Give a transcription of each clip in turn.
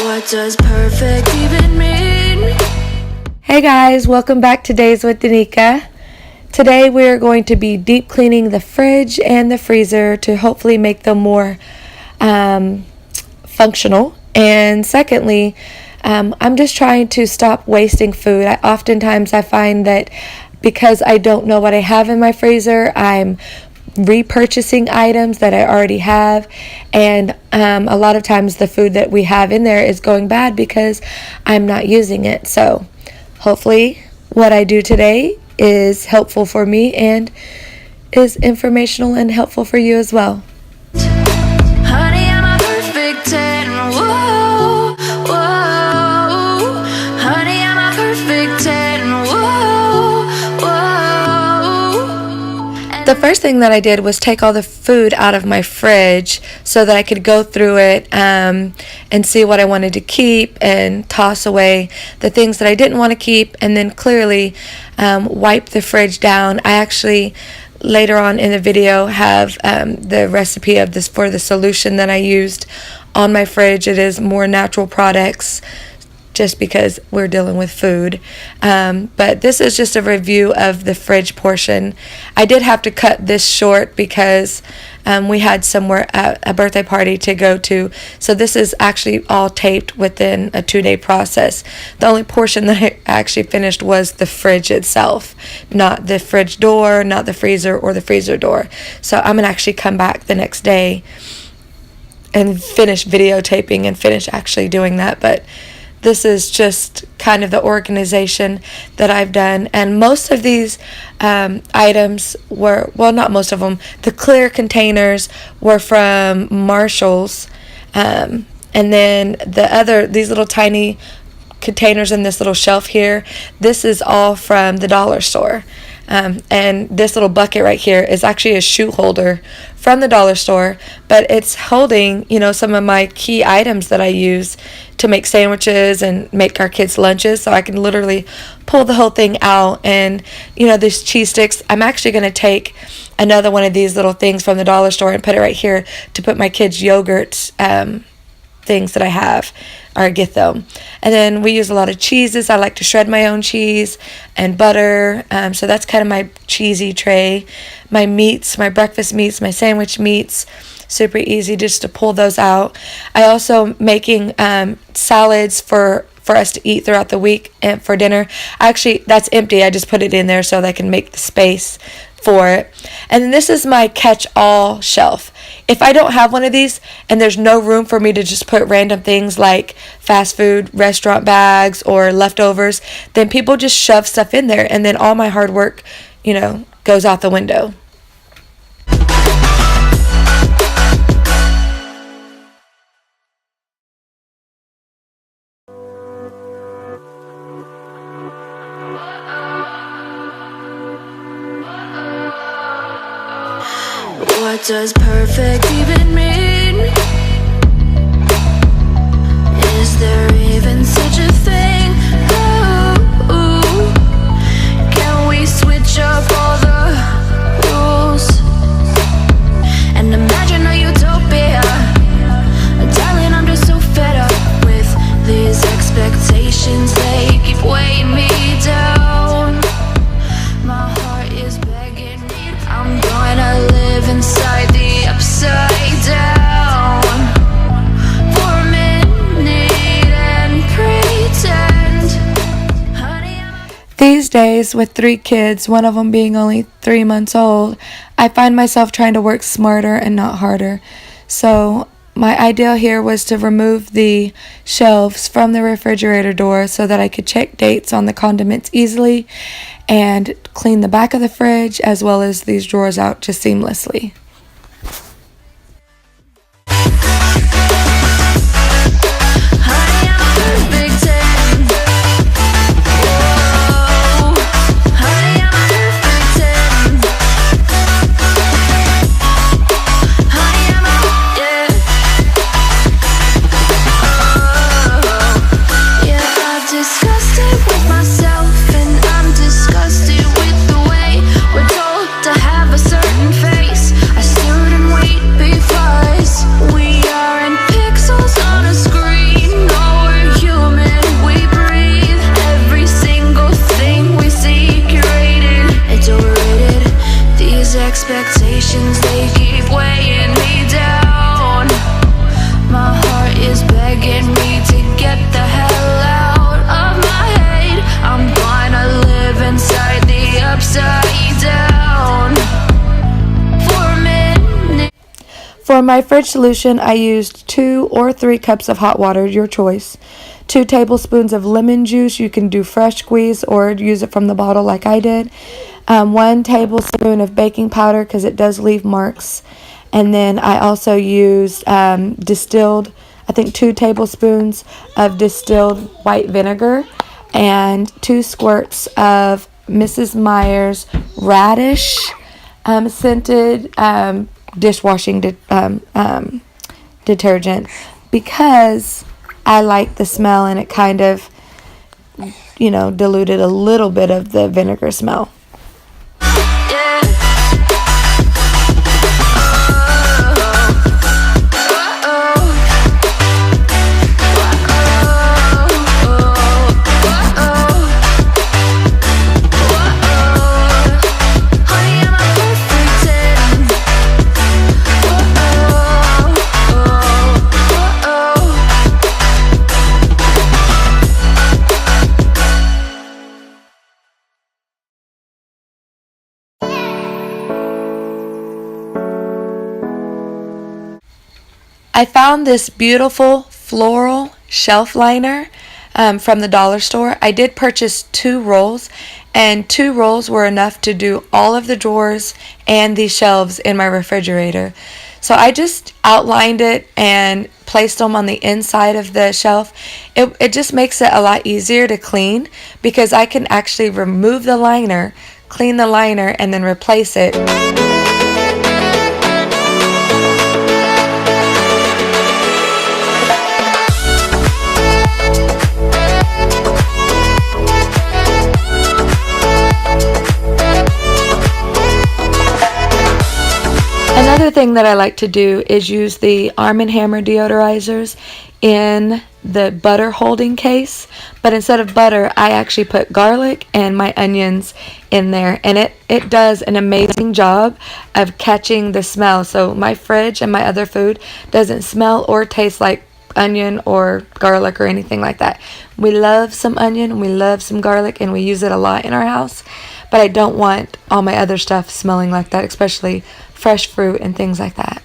What does perfect even mean? Hey guys, welcome back to Days with Danika. Today we are going to be deep cleaning the fridge and the freezer to hopefully make them more functional. And secondly, I'm just trying to stop wasting food. Oftentimes I find that because I don't know what I have in my freezer, I'm repurchasing items that I already have, and a lot of times the food that we have in there is going bad because I'm not using it. So hopefully what I do today is helpful for me and is informational and helpful for you as well. Honey, I'm a perfect 10. Whoa, whoa. Honey, I'm a perfect 10. Whoa, whoa. The first thing that I did was take all the food out of my fridge so that I could go through it and see what I wanted to keep and toss away the things that I didn't want to keep, and then clearly wipe the fridge down. I actually later on in the video have the recipe of this for the solution that I used on my fridge. It is more natural products just because we're dealing with food. But this is just a review of the fridge portion. I did have to cut this short because we had somewhere a birthday party to go to. So this is actually all taped within a 2-day process. The only portion that I actually finished was the fridge itself, not the fridge door, not the freezer or the freezer door. So I'm gonna actually come back the next day and finish videotaping and finish actually doing that. But this is just kind of the organization that I've done. And most of these items were, well, not most of them, the clear containers were from Marshall's. And then these little tiny containers in this little shelf here, this is all from the dollar store. And this little bucket right here is actually a shoe holder from the dollar store, but it's holding, some of my key items that I use to make sandwiches and make our kids lunches. So I can literally pull the whole thing out. And these cheese sticks, I'm actually going to take another one of these little things from the dollar store and put it right here to put my kids' yogurt things that I have or get them. And then we use a lot of cheeses. I like to shred my own cheese and butter. So that's kind of my cheesy tray. My meats, my breakfast meats, my sandwich meats, super easy just to pull those out. I also making salads for us to eat throughout the week and for dinner. Actually, that's empty. I just put it in there so that I can make the space for it. And then this is my catch-all shelf. If I don't have one of these and there's no room for me to just put random things like fast food restaurant bags or leftovers, then people just shove stuff in there, and then all my hard work, goes out the window. What does perfect even mean? Is there even such a thing? Ooh, can we switch up all the rules and imagine a utopia? Darling, I'm just so fed up with these expectations. They keep weighing me down. My heart is begging me. I'm gonna live inside the upside down for a minute and pretend. Honey, These days, with 3 kids, one of them being only 3 months old, I find myself trying to work smarter and not harder. So my idea here was to remove the shelves from the refrigerator door so that I could check dates on the condiments easily and clean the back of the fridge as well as these drawers out just seamlessly. Disgusted with the way we're told to have a certain face. I For my fridge solution, I used 2 or 3 cups of hot water, your choice. 2 tablespoons of lemon juice. You can do fresh squeeze or use it from the bottle like I did. 1 tablespoon of baking powder because it does leave marks. And then I also used distilled, I think 2 tablespoons of distilled white vinegar and 2 squirts of Mrs. Meyer's radish scented dishwashing detergent, because I like the smell and it kind of, diluted a little bit of the vinegar smell. I found this beautiful floral shelf liner from the dollar store. I did purchase 2 rolls, and 2 rolls were enough to do all of the drawers and the shelves in my refrigerator. So I just outlined it and placed them on the inside of the shelf. It just makes it a lot easier to clean because I can actually remove the liner, clean the liner, and then replace it. Another thing that I like to do is use the Arm & Hammer deodorizers in the butter holding case, but instead of butter, I actually put garlic and my onions in there, and it does an amazing job of catching the smell, so my fridge and my other food doesn't smell or taste like onion or garlic or anything like that. We love some onion, we love some garlic, and we use it a lot in our house, but I don't want all my other stuff smelling like that, especially fresh fruit and things like that.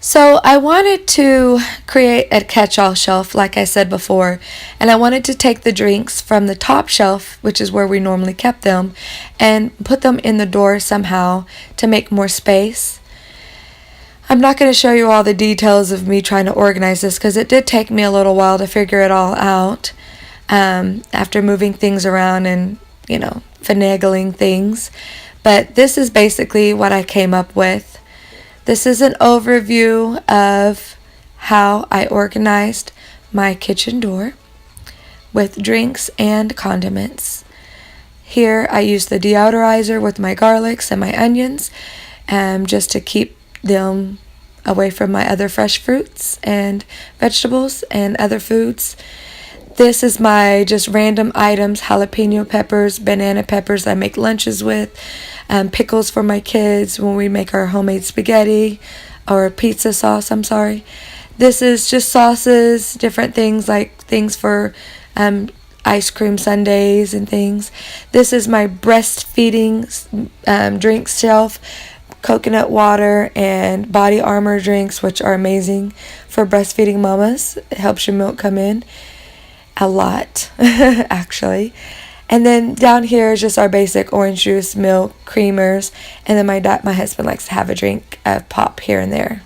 So I wanted to create a catch-all shelf, like I said before, and I wanted to take the drinks from the top shelf, which is where we normally kept them, and put them in the door somehow to make more space. I'm not going to show you all the details of me trying to organize this because it did take me a little while to figure it all out after moving things around and, finagling things. But this is basically what I came up with. This is an overview of how I organized my kitchen door with drinks and condiments. Here I use the deodorizer with my garlics and my onions just to keep them away from my other fresh fruits and vegetables and other foods. This is my just random items: jalapeno peppers, banana peppers I make lunches with, pickles for my kids when we make our homemade spaghetti or pizza sauce, This is just sauces, different things like things for ice cream sundaes and things. This is my breastfeeding drink shelf: coconut water and body armor drinks, which are amazing for breastfeeding mamas. It helps your milk come in a lot, actually. And then down here is just our basic orange juice, milk, creamers, and then my husband likes to have a drink of pop here and there.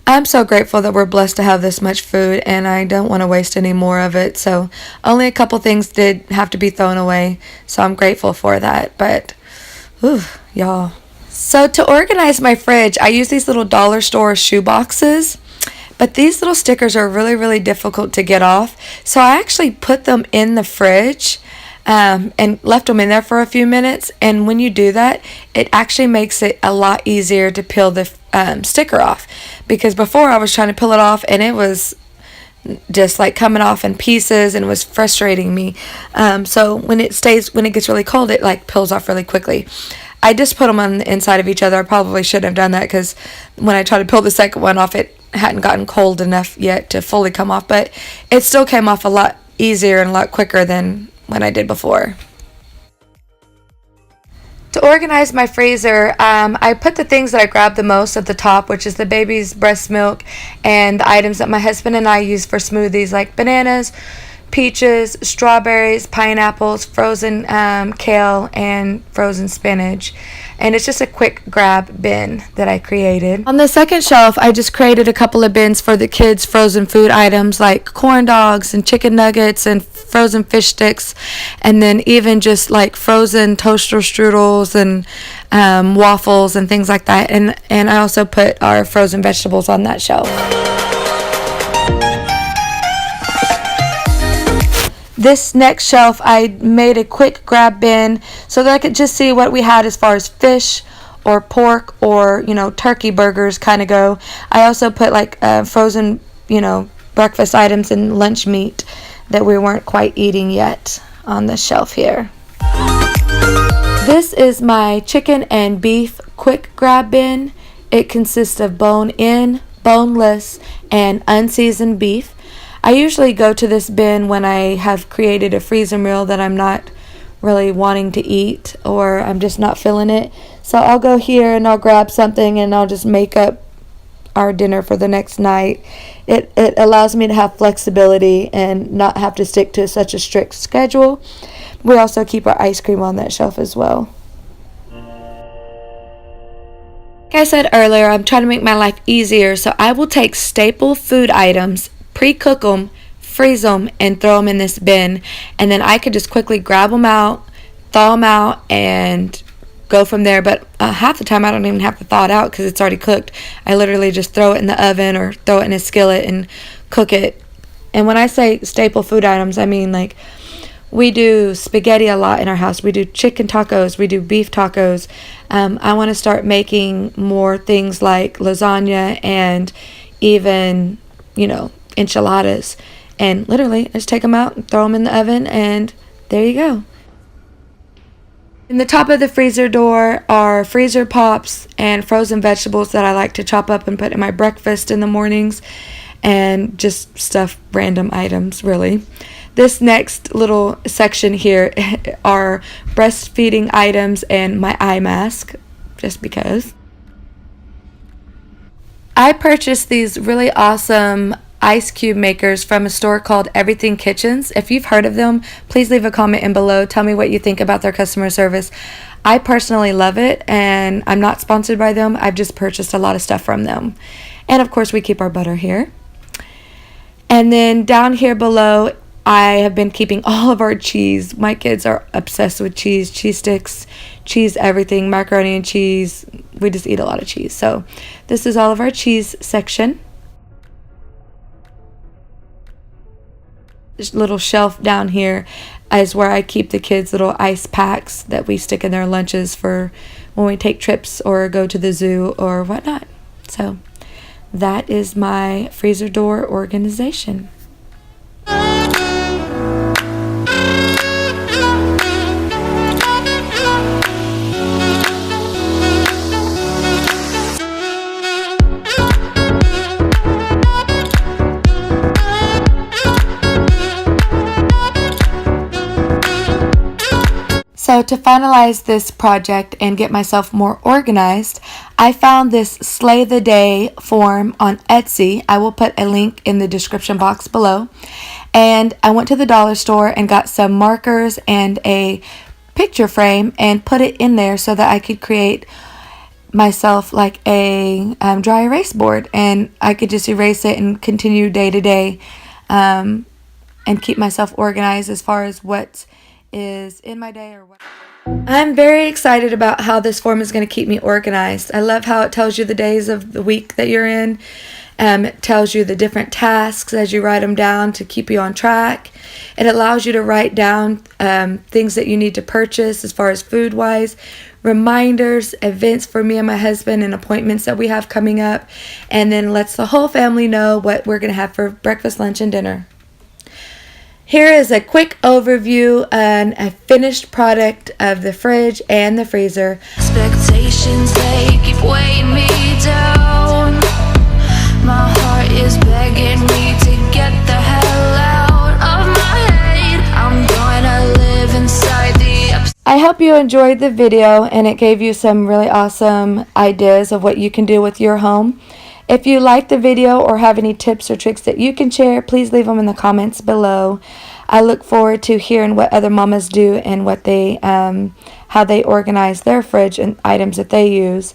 I'm so grateful that we're blessed to have this much food, and I don't want to waste any more of it. So only a couple things did have to be thrown away, so I'm grateful for that. But, ooh, y'all. So to organize my fridge, I use these little dollar store shoe boxes. But these little stickers are really, really difficult to get off. So I actually put them in the fridge and left them in there for a few minutes. And when you do that, it actually makes it a lot easier to peel the sticker off. Because before I was trying to peel it off and it was just like coming off in pieces and it was frustrating me. So when it gets really cold, it like peels off really quickly. I just put them on the inside of each other. I probably shouldn't have done that because when I tried to peel the second one off, it hadn't gotten cold enough yet to fully come off, but it still came off a lot easier and a lot quicker than when I did before. To organize my freezer, I put the things that I grabbed the most at the top, which is the baby's breast milk and the items that my husband and I use for smoothies, like bananas, peaches, strawberries, pineapples, frozen kale, and frozen spinach. And it's just a quick grab bin that I created. On the second shelf, I just created a couple of bins for the kids' frozen food items like corn dogs and chicken nuggets and frozen fish sticks, and then even just like frozen toaster strudels and waffles and things like that. And I also put our frozen vegetables on that shelf. This next shelf, I made a quick grab bin so that I could just see what we had as far as fish or pork or, turkey burgers kind of go. I also put like frozen, breakfast items and lunch meat that we weren't quite eating yet on the shelf here. This is my chicken and beef quick grab bin. It consists of bone-in, boneless, and unseasoned beef. I usually go to this bin when I have created a freezer meal that I'm not really wanting to eat or I'm just not feeling it. So I'll go here and I'll grab something and I'll just make up our dinner for the next night. It allows me to have flexibility and not have to stick to such a strict schedule. We also keep our ice cream on that shelf as well. Like I said earlier, I'm trying to make my life easier, so I will take staple food items, pre-cook them, freeze them, and throw them in this bin, and then I could just quickly grab them out, thaw them out, and go from there. But half the time I don't even have to thaw it out because it's already cooked. I literally just throw it in the oven or throw it in a skillet and cook it. And when I say staple food items, I mean like we do spaghetti a lot in our house. We do chicken tacos. We do beef tacos. I want to start making more things like lasagna and even, enchiladas. And literally, I just take them out and throw them in the oven, and there you go. In the top of the freezer door are freezer pops and frozen vegetables that I like to chop up and put in my breakfast in the mornings, and just stuff, random items, really. This next little section here are breastfeeding items and my eye mask, just because. I purchased these really awesome ice cube makers from a store called Everything Kitchens. If you've heard of them, please leave a comment in below. Tell me what you think about their customer service. I personally love it, and I'm not sponsored by them. I've just purchased a lot of stuff from them. And of course, we keep our butter here. And then down here below, I have been keeping all of our cheese. My kids are obsessed with cheese sticks, cheese everything, macaroni and cheese. We just eat a lot of cheese. So this is all of our cheese section. This little shelf down here is where I keep the kids' little ice packs that we stick in their lunches for when we take trips or go to the zoo or whatnot. So that is my freezer door organization. So to finalize this project and get myself more organized, I found this Slay the Day form on Etsy. I will put a link in the description box below. And I went to the dollar store and got some markers and a picture frame and put it in there so that I could create myself like a dry erase board, and I could just erase it and continue day to day, and keep myself organized as far as what is in my day or what. I'm very excited about how this form is going to keep me organized. I love how it tells you the days of the week that you're in. It tells you the different tasks as you write them down to keep you on track. It allows you to write down things that you need to purchase as far as food-wise, reminders, events for me and my husband, and appointments that we have coming up, and then lets the whole family know what we're going to have for breakfast, lunch, and dinner. Here is a quick overview and a finished product of the fridge and the freezer. Expectations, they keep weighing me down. My heart is begging me to get the hell out of my head. I'm gonna live inside the I hope you enjoyed the video and it gave you some really awesome ideas of what you can do with your home. If you like the video or have any tips or tricks that you can share, please leave them in the comments below. I look forward to hearing what other mamas do and what they, how they organize their fridge and items that they use.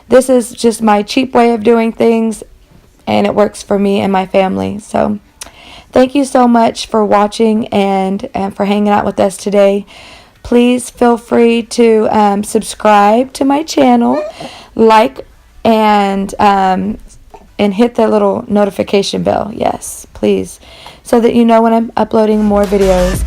This is just my cheap way of doing things, and it works for me and my family. So thank you so much for watching and for hanging out with us today. Please feel free to subscribe to my channel, like, and hit the little notification bell. Yes, please, so that you know when I'm uploading more videos.